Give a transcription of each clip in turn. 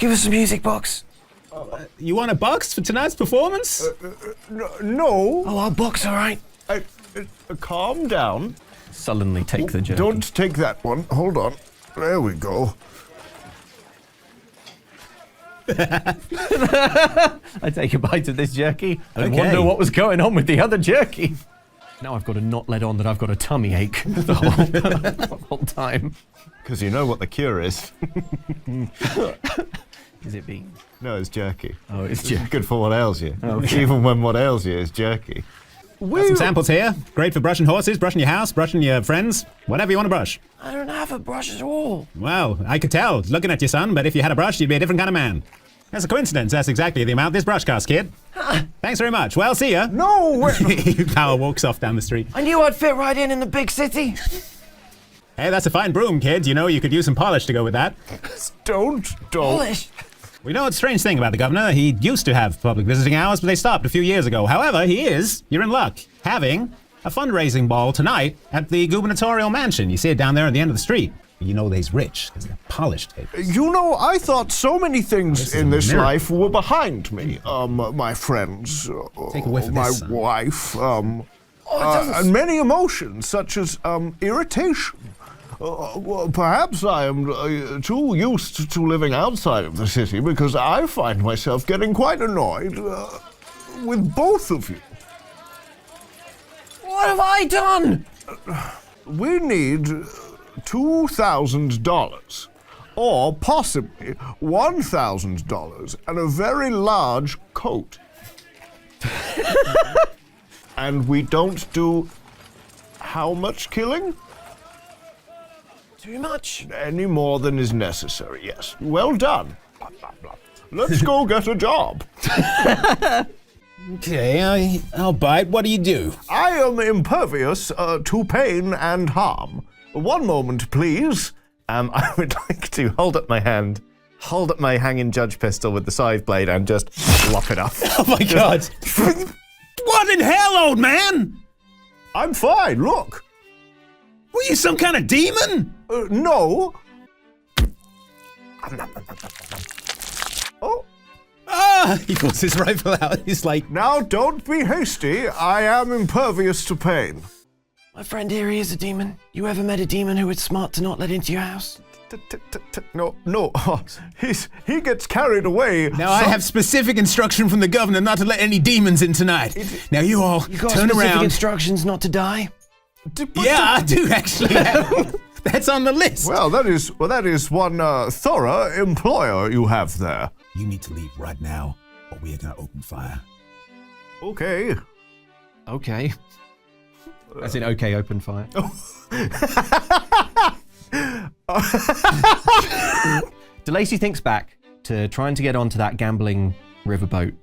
give us a music box. You want a box for tonight's performance? No. Oh, our box, all right. Calm down. Sullenly take the jerky. Don't take that one. Hold on. There we go. I take a bite of this jerky and wonder what was going on with the other jerky. Now I've got to not let on that I've got a tummy ache the whole time. Because you know what the cure is. Is it beans? No, it's jerky. Oh, it's jerky. Good for what ails you. Okay. Even when what ails you is jerky. Got some samples here. Great for brushing horses, brushing your house, brushing your friends, whatever you want to brush. I don't have a brush at all. Well, I could tell, looking at your son, but if you had a brush, you'd be a different kind of man. That's a coincidence. That's exactly the amount this brush costs, kid. Thanks very much. Well, see ya. No! Power walks off down the street. I knew I'd fit right in the big city. Hey, that's a fine broom, kid. You know, you could use some polish to go with that. Don't. Polish. We know a strange thing about the governor. He used to have public visiting hours, but they stopped a few years ago. However, you're in luck, having a fundraising ball tonight at the gubernatorial mansion. You see it down there at the end of the street. You know that he's rich, because they're polished tables. You know, I thought so many things in this miracle. life were behind me. My friends, Take a whiff of my this, son. wife, and many emotions, such as irritation. Well, perhaps I am too used to living outside of the city because I find myself getting quite annoyed with both of you. What have I done? We need $2,000 or possibly $1,000 and a very large coat. And we don't do how much killing? Too much. Any more than is necessary, yes. Well done. Blah, blah, blah. Let's go get a job. Okay, I'll bite. What do you do? I am impervious to pain and harm. One moment, please. I would like to hold up my hand, hold up my hanging judge pistol with the scythe blade and just lop it off. Oh my God. What in hell, old man? I'm fine, look. Were you some kind of demon? No. Oh. Ah! He pulls his rifle out. He's like, Now don't be hasty. I am impervious to pain. My friend here, he is a demon. You ever met a demon who was smart to not let into your house? No. He gets carried away. now I have specific instruction from the governor not to let any demons in tonight. Now you all You got turn specific around. instructions not to die? Yeah, I do actually. That's on the list. Well, that is one thorough employer you have there. You need to leave right now, or we are gonna open fire. Okay. Okay. As in, okay, open fire. DeLacy thinks back to trying to get onto that gambling riverboat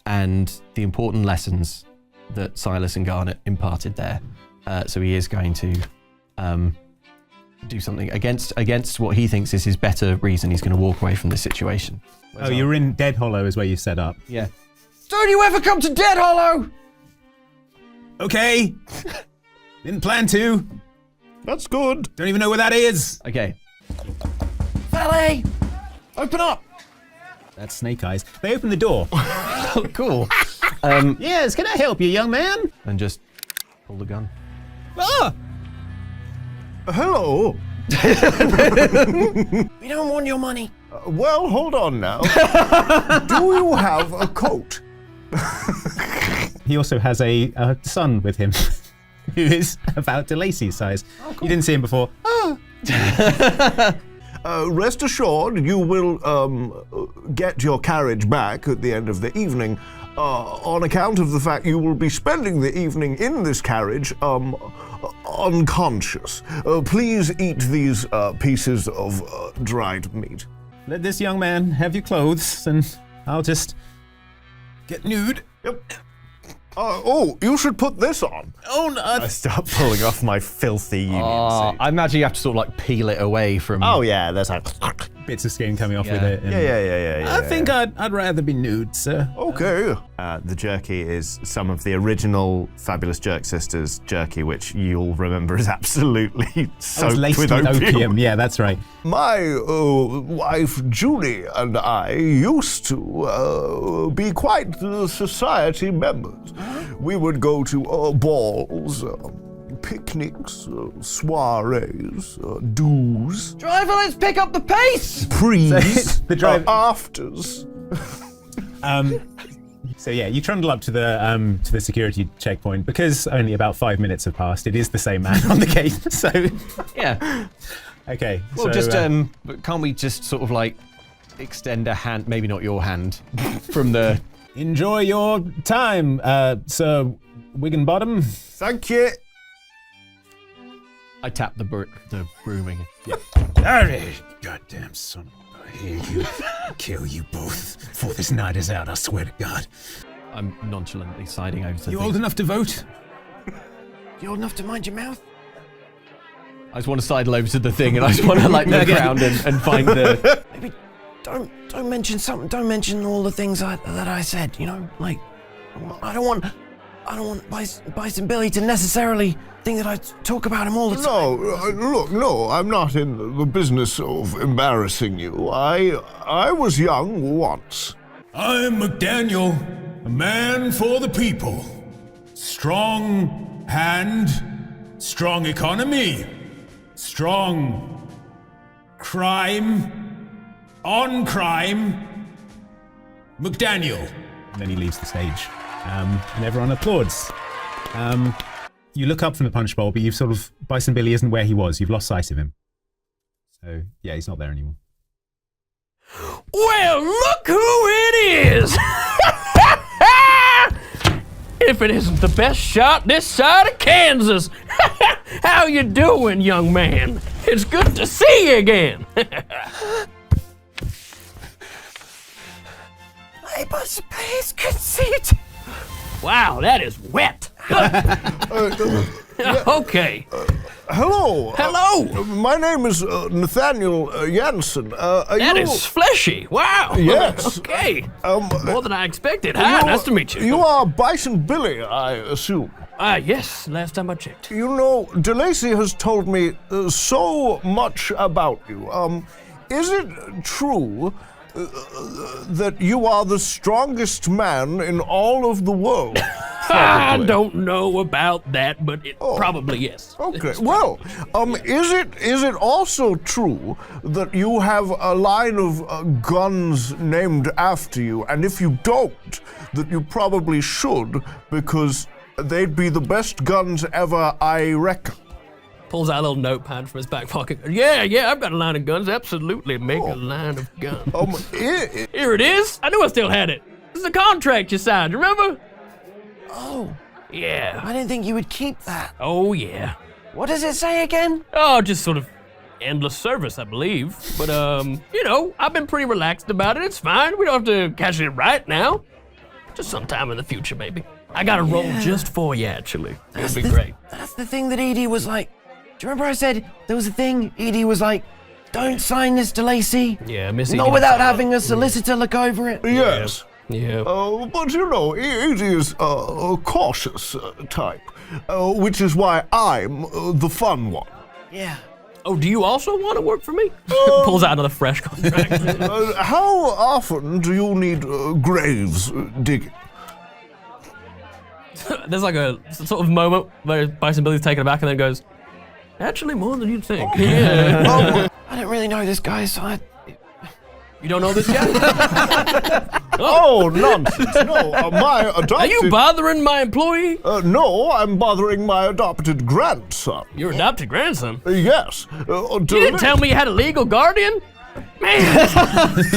and the important lessons that Silas and Garnet imparted there. So he is going to do something against what he thinks is his better reason. He's going to walk away from this situation. Oh, you're in Dead Hollow is where you set up. Yeah. Don't you ever come to Dead Hollow! Okay. Didn't plan to. That's good. Don't even know where that is. Okay. Valet! Open up! That's Snake Eyes. They open the door. Oh, cool. Yes, can I help you, young man? And just pull the gun. Ah! Hello. We don't want your money. Well, hold on now. Do you have a coat? He also has a son with him who is about DeLacy's size. Oh, cool. You didn't see him before. Oh. Rest assured, you will get your carriage back at the end of the evening on account of the fact you will be spending the evening in this carriage unconscious. Please eat these pieces of dried meat. Let this young man have your clothes, and I'll just get nude. Yep. You should put this on. Oh, no. I start pulling off my filthy union suit. I imagine you have to sort of like peel it away from... Oh yeah, there's a... bits of skin coming off with it. and- Yeah. I think I'd rather be nude, sir. Okay. The jerky is some of the original Fabulous Jerk Sisters jerky, which you'll remember is absolutely It's soaked laced with with opium. opium. Yeah, that's right. My wife Julie and I used to be quite the society members. We would go to balls, picnics, soirees, do's, Driver, let's pick up the pace! prees, The drive- afters. So yeah, you trundle up to the security checkpoint because only about 5 minutes have passed. It is the same man on the gate. So Yeah. okay. Well, so, just can't we just sort of like extend a hand, maybe not your hand, from the... enjoy your time, Sir Wigginbottom. Thank you. I tap the brooming. Goddamn son of a... I hear you. Kill you both before this night is out, I swear to God. I'm nonchalantly siding over to You the old enough to vote? You old enough to mind your mouth? I just want to sidle over to the thing and I just want to like look around and find the... Maybe don't mention something. Don't mention all the things that I said. You know, like I don't want Bison Billy to necessarily think that I talk about him all the time. No, I'm not in the business of embarrassing you. I was young once. I'm McDaniel, a man for the people. Strong hand, strong economy, strong crime, on crime, McDaniel. And then he leaves the stage, and everyone applauds. You look up from the punch bowl, but you've sort of... Bison Billy isn't where he was. You've lost sight of him. So, yeah, he's not there anymore. Well, look who it is! If it isn't the best shot this side of Kansas. How you doing, young man? It's good to see you again. Hey, Bison Billy, it's good to see you too. Wow, that is wet. Okay. Hello. Hello. My name is Nathaniel Jansen. That is fleshy. Wow. Yes. Okay. More than I expected. Hi, nice to meet you. You are Bison Billy, I assume. Yes, last time I checked. You know, DeLacy has told me so much about you. Is it true that you are the strongest man in all of the world? I don't know about that, but it probably yes. Okay. Well, is it also true that you have a line of guns named after you, and if you don't, that you probably should, because they'd be the best guns ever, I reckon. Pulls out a little notepad from his back pocket. Yeah, I've got a line of guns. Absolutely, make a line of guns. Here it is. I knew I still had it. This is a contract you signed. Remember? Oh, Yeah. I didn't think you would keep that. Oh yeah. What does it say again? Oh, just sort of endless service, I believe. But you know, I've been pretty relaxed about it. It's fine. We don't have to cash it right now. Just sometime in the future, maybe. I got a roll just for you, actually. It'll be great. That's the thing that Edie was like. Do you remember I said there was a thing? Edie was like, don't sign this to Lacey. Yeah, Miss Not Edie without was- having a solicitor look over it. Yes. Yeah. But you know, it is a cautious type, which is why I'm the fun one. Yeah. Oh, do you also want to work for me? Pulls out another fresh contract. How often do you need graves digging? There's like a sort of moment where Bison Billy's taken aback and then goes, actually more than you'd think. Yeah. I don't really know this guy, so You don't know this guy? Oh, nonsense. No, my adopted... Are you bothering my employee? No, I'm bothering my adopted grandson. Your adopted grandson? Yes. You didn't tell me you had a legal guardian? Man,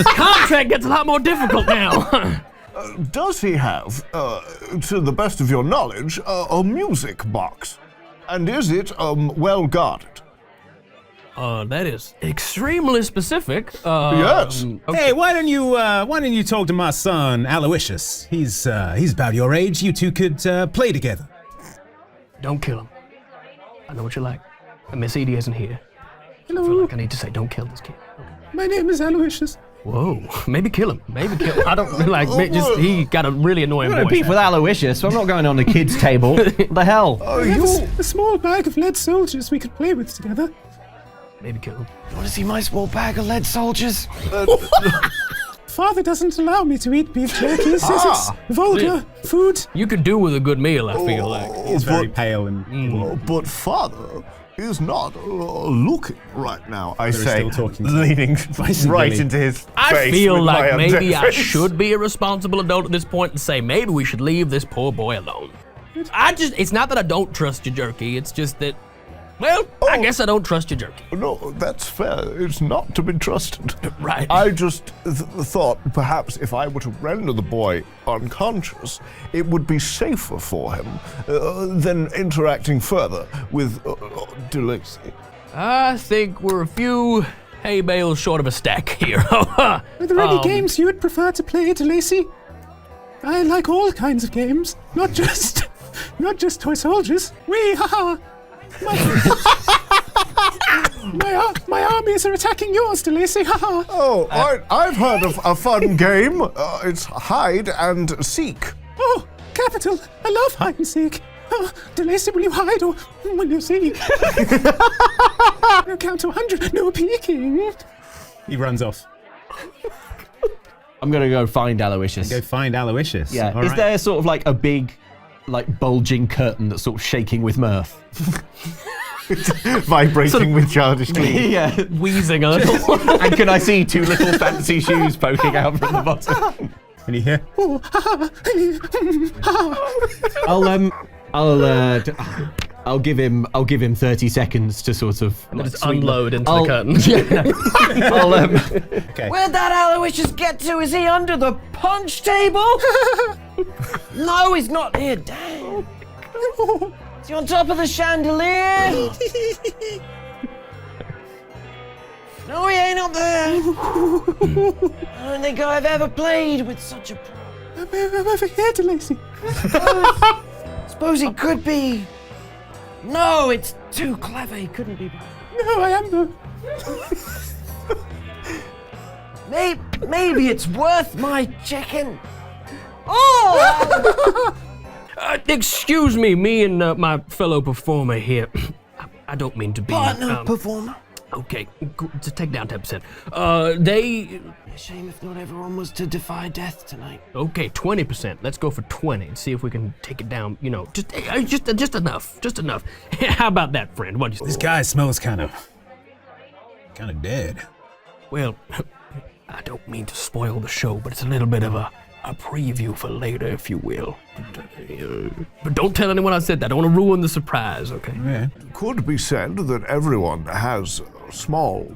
contract gets a lot more difficult now. Does he have, to the best of your knowledge, a music box? And is it, well guarded? That is extremely specific. Yes. Okay. Hey, why don't you talk to my son Aloysius? He's about your age. You two could play together. Don't kill him. I know what you like. And Miss Edie isn't here. I feel like I need to say, don't kill this kid. My name is Aloysius. Whoa, maybe kill him. Maybe kill him. I don't like. He got a really annoying voice. Beef with Aloysius, so I'm not going on the kids' table. What the hell? We have a small bag of lead soldiers we could play with together. Maybe kill him. You want to see my small bag of lead soldiers? Father doesn't allow me to eat beef jerky. He says it's vulgar food. You could do with a good meal, I feel like. He's very pale and... But father is not looking right now, I say, still talking to leaning Bison right Billy. into his face. I feel with like my maybe I face. should be a responsible adult at this point and say maybe we should leave this poor boy alone. It's not that I don't trust your jerky, it's just that, well, I guess I don't trust your jerky. No, that's fair. It's not to be trusted. Right. I just thought perhaps if I were to render the boy unconscious, it would be safer for him than interacting further with DeLacy. I think we're a few hay bales short of a stack here. Are there any games you would prefer to play, DeLacy? I like all kinds of games, not just toy soldiers. My armies are attacking yours, DeLacy. Oh, I've heard of a fun game. It's hide and seek. Oh, capital! I love hide and seek. Oh, DeLacy, will you hide or will you seek? I'll count to 100. No peeking. He runs off. I'm gonna go find Aloysius. Go find Aloysius. Yeah. All Is right. there sort of like a big, like bulging curtain that's sort of shaking with mirth? Vibrating with childish glee. Yeah. Wheezing a little. And can I see two little fancy shoes poking out from the bottom? And you hear? I'll give him 30 seconds to sort of Just unload into the curtain. Okay. Where'd that Aloysius get to? Is he under the punch table? No, he's not here. Damn. Is he on top of the chandelier? No, he ain't up there. I don't think I've ever played with such a pro. I'm over here, DeLacy. Suppose he could be. No, it's too clever. He couldn't be. No, I am though. Maybe it's worth my checking. Oh! Excuse me and my fellow performer here. I don't mean to be... Partner performer. Okay, just take down 10%. They... A shame if not everyone was to defy death tonight. Okay, 20%. Let's go for 20 and see if we can take it down, just enough. Just enough. How about that, friend? What do you think? This guy smells kind of dead. Well, I don't mean to spoil the show, but it's a little bit of a preview for later, if you will. But don't tell anyone I said that. I don't want to ruin the surprise, okay? Yeah. It could be said that everyone has a small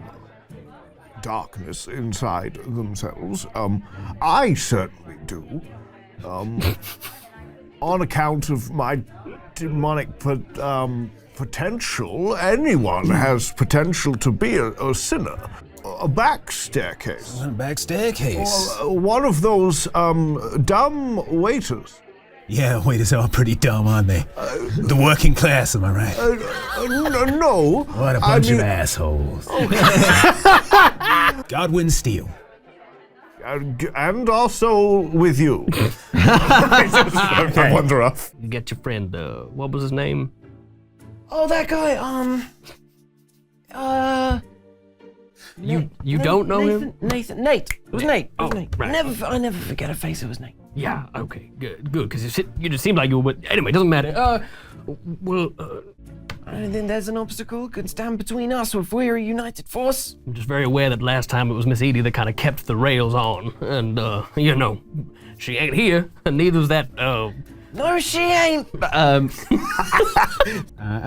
darkness inside themselves. I certainly do. On account of my demonic potential, anyone has potential to be a sinner. A back staircase. Back staircase. Or one of those dumb waiters. Yeah, waiters are pretty dumb, aren't they? The working class, am I right? No. What a bunch of assholes. Godwin Steele. And also with you. I wander off. You get your friend, what was his name? Oh, that guy. You don't know him? Nate. It was Nate. Oh, Nate. right. I never forget a face. It was Nate. Yeah, okay, good, because you just seemed like you were, but anyway, doesn't matter. I don't think there's an obstacle can stand between us if we're a united force. I'm just very aware that last time it was Miss Edie that kind of kept the rails on, and, she ain't here, and neither is that, No, she ain't.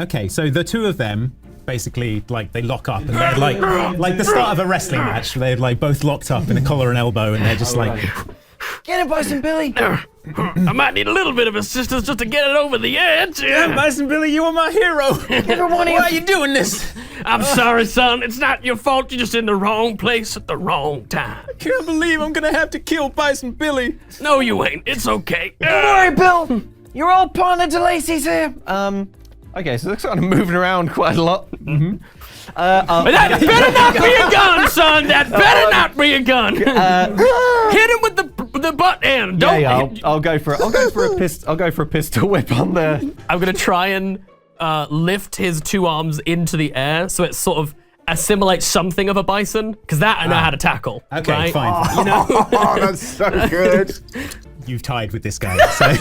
Okay, so the two of them basically, like, they lock up and they're like the start of a wrestling match. They're like both locked up in a collar and elbow, and they're just like, Get it, Bison Billy. I might need a little bit of assistance just to get it over the edge. Bison Billy, you are my hero. Why are you doing this? I'm sorry, son. It's not your fault. You're just in the wrong place at the wrong time. I can't believe I'm gonna have to kill Bison Billy. No, you ain't. It's okay. Don't worry, Bill. Your old partner DeLacy's here. Okay, so they're kind of moving around quite a lot. But that better not be a gun, son. That better not be a gun. Hit him with the butt end. Don't. I'll go for a pistol whip on there. I'm gonna try and lift his two arms into the air so it sort of assimilates something of a bison, because that I know how to tackle. Okay, right? fine. You know? Oh, that's so good. You've tied with this guy. So.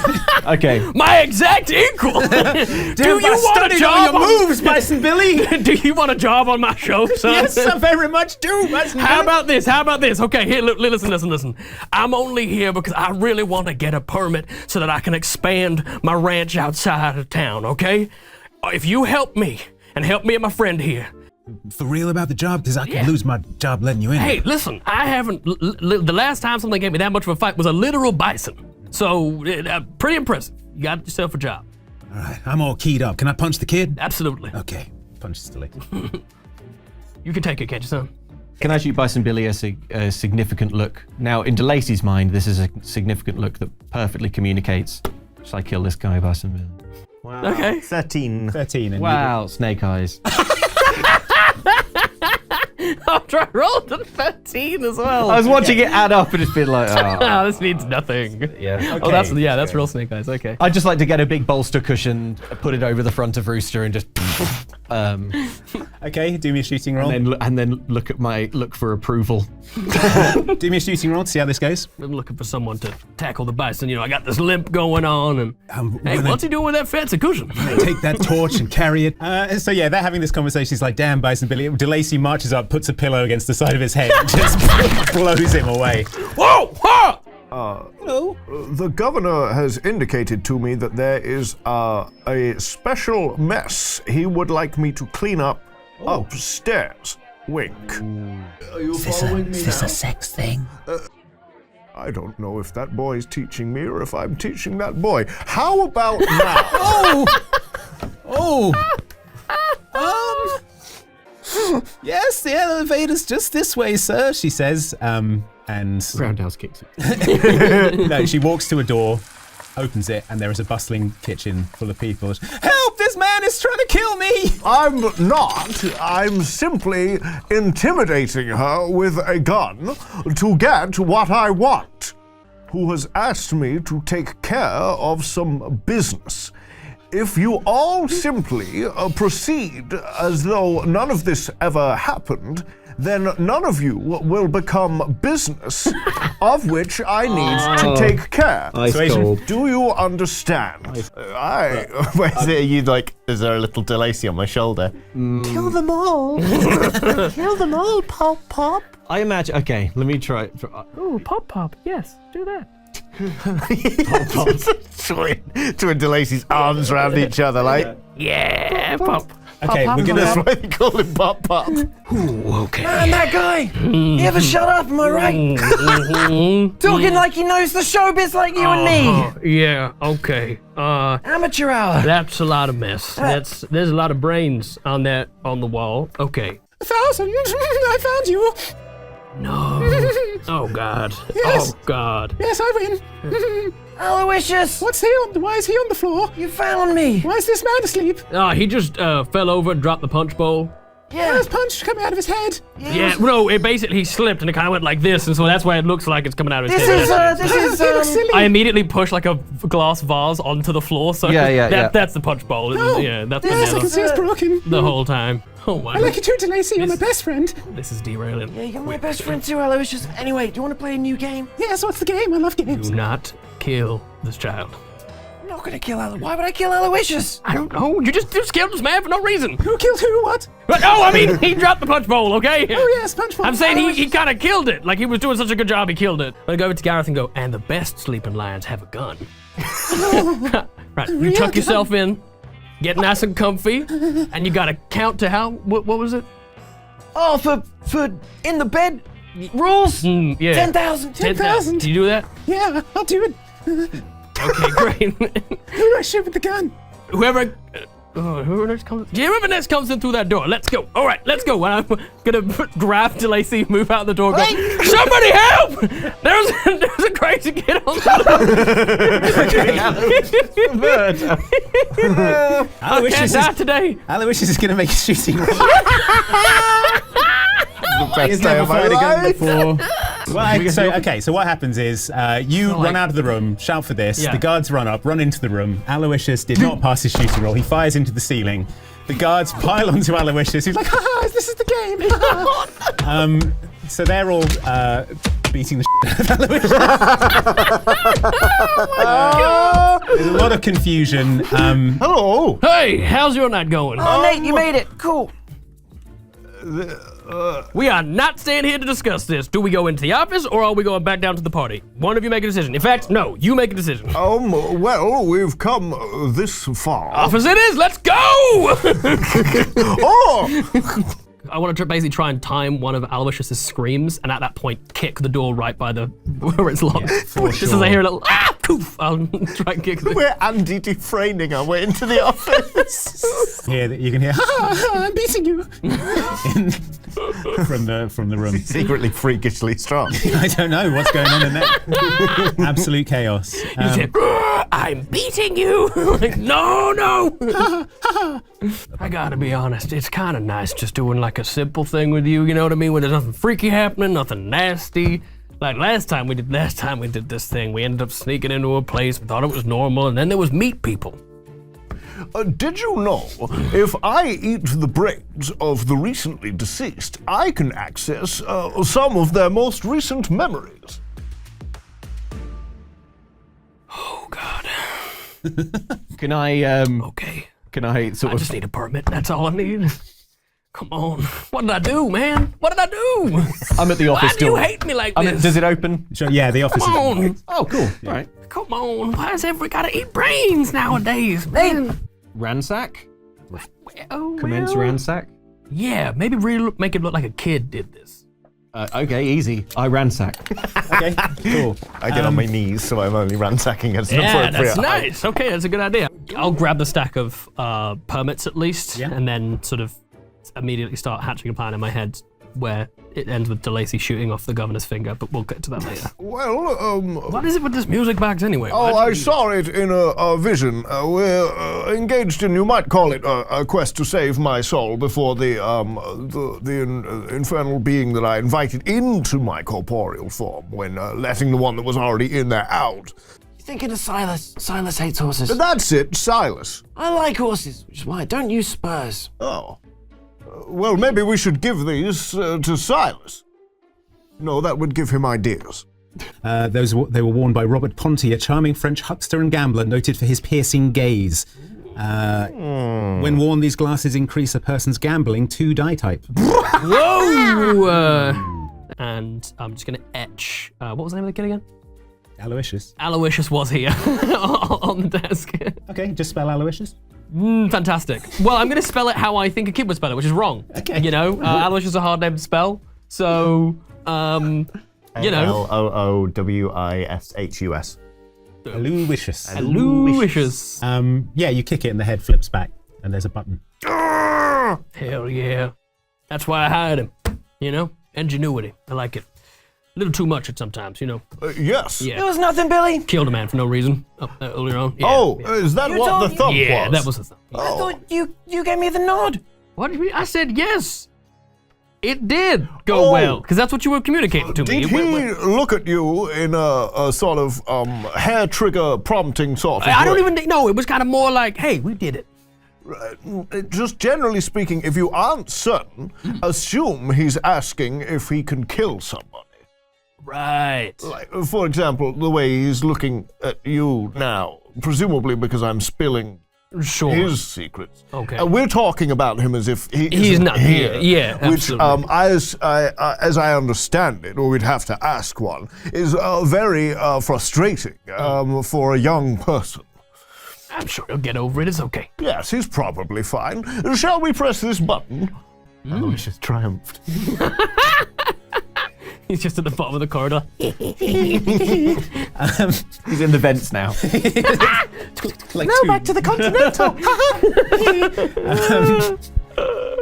Okay. My exact equal. Do you want a job on your moves, Bison Billy? Do you want a job on my show, son? Yes, I very much do, Bison How Billy. about this? Okay, here, listen. I'm only here because I really want to get a permit so that I can expand my ranch outside of town, okay? If you help me and help me and my friend here. For real about the job? Because I could lose my job letting you in. Hey, listen, I haven't. The last time something gave me that much of a fight was a literal bison. So, pretty impressive. You got yourself a job. All right, I'm all keyed up. Can I punch the kid? Absolutely. Okay. Punch Stilly. You can take it, can't you, son? Can I shoot Bison Billy a significant look? Now, in DeLacy's mind, this is a significant look that perfectly communicates. Shall I kill this guy, Bison Billy? Wow. Okay. 13. 13. And Wow, snake eyes. After I rolled a 13 as well. I was watching it add up and it's been like, oh. This means nothing. Yeah. Oh, that's real snake eyes. Okay. I'd just like to get a big bolster cushion, put it over the front of Rooster, and just, Okay, do me a shooting roll. and then look for approval. Do me a shooting roll to see how this goes. I'm looking for someone to tackle the bison. You know, I got this limp going on, and hey, what's he doing with that fancy cushion? Take that torch and carry it. So yeah, they're having this conversation. He's like, damn, Bison Billy. DeLacy marches up, puts a pillow against the side of his head, and just blows him away. Whoa! Whoa! The governor has indicated to me that there is a special mess he would like me to clean up upstairs. Wink. Is this a sex thing? I don't know if that boy's teaching me or if I'm teaching that boy. How about now? Yes, the elevator's just this way, sir, she says. And Roundhouse kicks it. no, she walks to a door, opens it, and there is a bustling kitchen full of people. Help! This man is trying to kill me! I'm not. I'm simply intimidating her with a gun to get what I want. Who has asked me to take care of some business. If you all simply proceed as though none of this ever happened, then none of you will become business of which I need to take care. Ice cold. Do you understand? Is there a little DeLacy on my shoulder? Kill them all. Kill them all, Pop Pop. I imagine. Okay, let me try. Ooh, pop. Yes, do that. Twin DeLacy's arms around each other, like. Yeah, pop. Okay, we're That's gonna. why they call him Pop Pop. Ooh, okay. Man, that guy! He ever shut up, am I right? Talking like he knows the showbiz like you and me! Yeah, okay. Amateur hour! That's a lot of mess. There's a lot of brains on the wall. Okay. 1,000! I found you! No. Oh God. Yes. Oh God. Yes, I win! Aloysius! Why is he on the floor? You found me! Why is this man asleep? He just fell over and dropped the punch bowl. Yeah. There's punch coming out of his head. Yeah, no, it basically slipped and it kind of went like this, and so that's why it looks like it's coming out of his head. This is silly. I immediately push like a glass vase onto the floor, so Yeah. that's the punch bowl. No. Yeah, that's Yes, I been can see it's broken. the whole time. Oh my. I like you too, DeLacy. You're my best friend. This is derailing. Yeah, you're my best friend too, Aloysius. Anyway, do you want to play a new game? Yes, what's the game? I love games. Do not kill this child. I'm not gonna kill Aloysius. Why would I kill Aloysius? I don't know. You just killed this man for no reason. Who killed who? What? But, no, I mean, he dropped the punch bowl, okay? Oh, yes, punch bowl. I'm saying he kind of killed it. Like, he was doing such a good job, he killed it. I'm gonna go over to Gareth and go, and the best sleeping lions have a gun. Right, you tuck yourself in, get nice and comfy, and you gotta count to how, what was it? Oh, for in the bed rules? Yeah. 10,000. 10,000. Do you do that? Yeah, I'll do it. Okay, great. Who do I shoot with the gun? Whoever next comes, whoever next comes in through that door, let's go. All right, let's go. And I'm gonna grab DeLacy, move out the door, go, somebody help! There's a crazy Tracy, get on the Aloysius die today. Aloysius is going to make a shooting roll. Best day of my life. So what happens is you run out of the room, shout for this. Yeah. The guards run up, run into the room. Aloysius did not pass his shooting roll. He fires into the ceiling. The guards pile onto Aloysius. He's like, ha, this is the game. So they're all beating the shit out of Aloysius. There's a lot of confusion. Hello. Hey, how's your night going? Oh, Nate, you made it. Cool. We are not staying here to discuss this. Do we go into the office or are we going back down to the party? One of you make a decision. In fact, no, you make a decision. Well, we've come this far. Office it is, let's go! Oh! I want to basically try and time one of Aloysius's screams and at that point kick the door right by the where it's locked. Just as I hear a little poof, I'll try and kick it. We're Andy Dufresning our way into the office. You can hear, I'm beating you. from the room. Secretly freakishly strong. I don't know what's going on in there. Absolute chaos. You say, I'm beating you. Like, no. I gotta be honest, it's kind of nice just doing like a simple thing with you, you know what I mean? Where there's nothing freaky happening, nothing nasty. Like last time we did this thing, we ended up sneaking into a place, we thought it was normal, and then there was meat people. Did you know, if I eat the brains of the recently deceased, I can access some of their most recent memories? Oh, God. Can I, Okay. Can I sort I of... just need a permit, that's all I need. Come on. What did I do, man? What did I do? I'm at the office Why do you door. hate me like this? Does it open? So, yeah, the office Come is on. Oh, cool. All right. Come on. Why does everybody gotta eat brains nowadays, man? Ransack? Oh, Commence well. ransack? Yeah, maybe really make it look like a kid did this. Okay, easy. I ransack. Okay, cool. I get on my knees, so I'm only ransacking as an Yeah, appropriate that's height. nice. Okay, that's a good idea. I'll grab the stack of permits at least, Yeah. and then sort of immediately start hatching a plan in my head where it ends with DeLacy shooting off the governor's finger, but we'll get to that later. Well, What is it with this music box anyway? Oh, Why I do you- saw it in a vision. We're engaged in, you might call it, a quest to save my soul before the infernal being that I invited into my corporeal form when letting the one that was already in there out. You thinking of Silas? Silas hates horses. That's it, Silas. I like horses, which is why I don't use spurs. Oh. Well, maybe we should give these to Silas. No, that would give him ideas. They were worn by Robert Ponty, a charming French huckster and gambler noted for his piercing gaze. When worn, these glasses increase a person's gambling 2 die type. Whoa! And I'm just gonna etch. What was the name of the kid again? Aloysius. Aloysius was here on the desk. Okay, just spell Aloysius. Fantastic. Well, I'm going to spell it how I think a kid would spell it, which is wrong. Okay. You know, Aloysius is a hard name to spell. So, you know. Aloyshus. Aloysius. Aloysius. Yeah, you kick it and the head flips back and there's a button. Hell yeah. That's why I hired him. You know, ingenuity. I like it. A little too much at sometimes, you know. Yes. Yeah. It was nothing, Billy. Killed a man for no reason earlier on. Yeah, Oh, yeah. is that You what the told- thump Yeah, was? that was the thing. I thought you gave me the nod. What did you mean? I said yes. It did go Oh. well, because that's what you were communicating to me. Did It went he well. look at you in a sort of hair trigger prompting sort of I don't way? even think, no, it was kind of more like, hey, we did it. Just generally speaking, if you aren't certain, assume he's asking if he can kill somebody. Right. Like, for example, the way he's looking at you now, presumably because I'm spilling Sure. his secrets. Okay. We're talking about him as if he He's isn't not here. here. Yeah, Which, absolutely. as I understand it, or we'd have to ask one, is very frustrating for a young person. I'm sure he'll get over it. It's okay. Yes, he's probably fine. Shall we press this button? Aloysius triumphed. He's just at the bottom of the corridor. He's in the vents now. Like No, back to the Continental.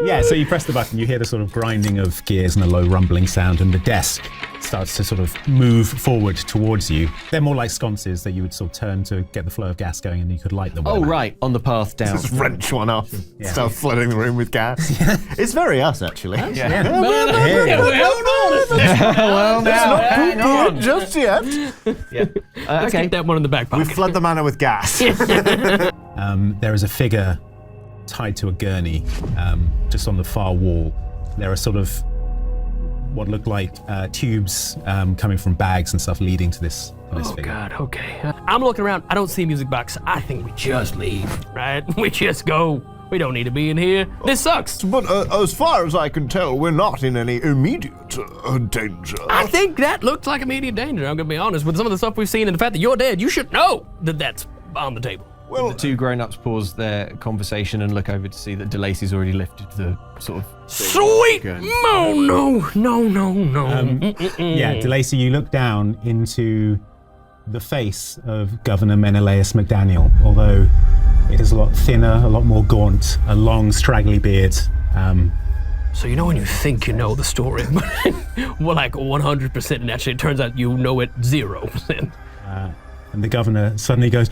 Yeah, so you press the button, you hear the sort of grinding of gears and a low rumbling sound, and the desk starts to sort of move forward towards you. They're more like sconces that you would sort of turn to get the flow of gas going, and you could light them. Oh, right, on the path down. Just wrench one off and start flooding the room with gas. It's very us, actually. Yeah. Well, now, hang on. Just yet. Let's keep that one in the back We pocket. flood the manor with gas. There is a figure tied to a gurney just on the far wall. There are sort of what look like tubes coming from bags and stuff leading to this figure. God, okay. I'm looking around. I don't see a music box. I think we just leave, right? We just go. We don't need to be in here. This sucks. But as far as I can tell, we're not in any immediate danger. I think that looks like immediate danger. I'm gonna be honest. With some of the stuff we've seen and the fact that you're dead, you should know that that's on the table. Well, The two grown-ups pause their conversation and look over to see that DeLacy's already lifted the sort of... Sweet! Good. No. Yeah, DeLacy, you look down into the face of Governor Menelaus McDaniel, although it is a lot thinner, a lot more gaunt, a long, straggly beard. So you know when you think you know the story, but well, like 100%, and actually it turns out you know it 0%. And the governor suddenly goes,